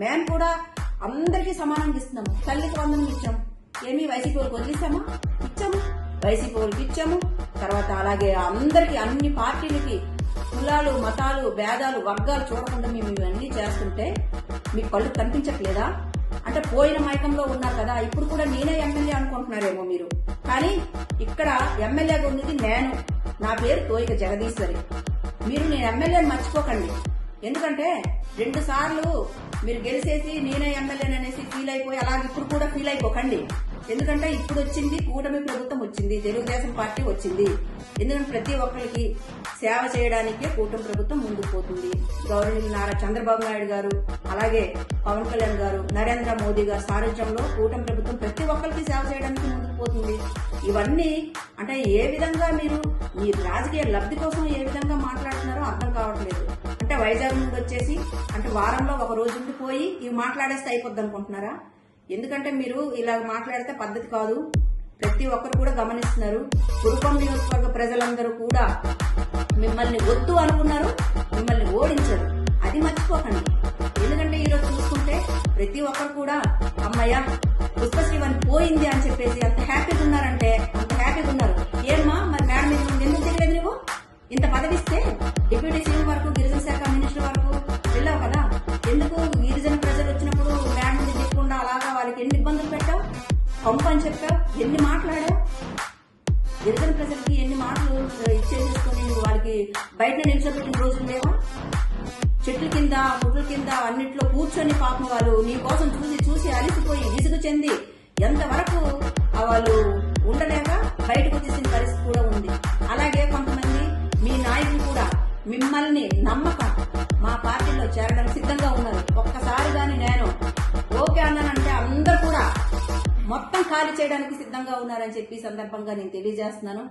మేము కూడా అందరికీ సమానంగా ఇస్తున్నాము. తల్లికి వందనం ఇచ్చాము. ఏమి వైసీపీ వాళ్ళకి వదిలేసామా? ఇచ్చాము. వైసీపీ వాళ్ళకి ఇచ్చాము. తర్వాత అలాగే అందరికి, అన్ని పార్టీలకి, కులాలు, మతాలు, భేదాలు, వర్గాలు చూడకుండా మేము ఇవన్నీ చేస్తుంటే మీకు కళ్ళు కనిపించట్లేదా? అంటే పోయిన మైకంలో ఉన్నారు కదా, ఇప్పుడు కూడా నేనే ఎమ్మెల్యే అనుకుంటున్నారేమో మీరు. కానీ ఇక్కడ ఎమ్మెల్యేగా ఉన్నది నేను. నా పేరు తోయిక జగదీశ్వరి. మీరు నేను ఎమ్మెల్యేని మర్చిపోకండి. ఎందుకంటే 2 సార్లు మీరు గెలిచేసి నేనే ఎమ్మెల్యేని అనేసి ఫీల్ అయిపోయి అలాగే ఇప్పుడు కూడా ఫీల్ అయిపోకండి. ఎందుకంటే ఇప్పుడు వచ్చింది కూటమి ప్రభుత్వం వచ్చింది, తెలుగుదేశం పార్టీ వచ్చింది. ఎందుకంటే ప్రతి ఒక్కరికి సేవ చేయడానికే కూటమి ప్రభుత్వం ముందుకు పోతుంది. గౌరవనీయులు నారా చంద్రబాబు నాయుడు గారు, అలాగే పవన్ కళ్యాణ్ గారు, నరేంద్ర మోదీ గారు సారథ్యంలో కూటమి ప్రభుత్వం ప్రతి ఒక్కరికి సేవ చేయడానికి ముందుకు పోతుంది. ఇవన్నీ అంటే ఏ విధంగా మీరు మీ రాజకీయ లబ్ధి కోసం ఏ విధంగా మాట్లాడుతున్నారో అర్థం కావట్లేదు. అంటే వైజాగ్ నుండి వచ్చేసి అంటే వారంలో ఒక రోజు ఉండిపోయి ఇవి మాట్లాడేస్తే అయిపోద్ది అనుకుంటున్నారా? ఎందుకంటే మీరు ఇలా మాట్లాడితే పద్ధతి కాదు. ప్రతి ఒక్కరు కూడా గమనిస్తున్నారు. కురుపం నియోజకవర్గ ప్రజలందరూ కూడా మిమ్మల్ని వద్దు అనుకున్నారు, మిమ్మల్ని ఓడించారు. అది మర్చిపోకండి. ఎందుకంటే ఈరోజు చూసుకుంటే ప్రతి ఒక్కరు కూడా అమ్మయ్య పుష్పశ్రీవని పోయింది అని చెప్పేసి అంత హ్యాపీగా ఉన్నారంటే అంత హ్యాపీగా ఉన్నారు. ఏమ్మా మరి మేడం మీద ఎందుకు తెలియదు? నువ్వు ఇంత పదవిస్తే డిప్యూటీ సీఎం వరకు, గిరిజన శాఖ మినిస్టర్ వరకు వెళ్ళావు కదా, ఎందుకు గిరిజన ప్రజలు వచ్చినప్పుడు మేడం మీద చెప్పకుండా అలాగా వాళ్ళకి ఎన్ని ఇబ్బందులు పెట్టావు, పంపు అని చెప్పావు, ఎన్ని మాట్లాడావు? గిరిజన ప్రజలకి ఎన్ని మాటలు ఇచ్చేసేసుకుని వాళ్ళకి బయట నిల్చోబెట్టిన రోజులు లేవా? చెట్ల కింద, పుట్ల కింద అన్నిట్లో కూర్చొని పాపం వాళ్ళు నీ కోసం చూసి చూసి అలిసిపోయి విసుగు చెంది ఎంతవరకు వాళ్ళు ఉండలేక బయటకు వచ్చేసిన పరిస్థితి కూడా ఉంది. అలాగే కొంతమంది మీ నాయకులు కూడా మిమ్మల్ని నమ్మక మా పార్టీలో చేరడానికి సిద్ధంగా ఉన్నారు. ఒక్కసారి గాని నేను ఓకే అన్నానంటే అందరూ కూడా మొత్తం ఖాళీ చేయడానికి సిద్ధంగా ఉన్నారని చెప్పి సందర్భంగా నేను తెలియజేస్తున్నాను.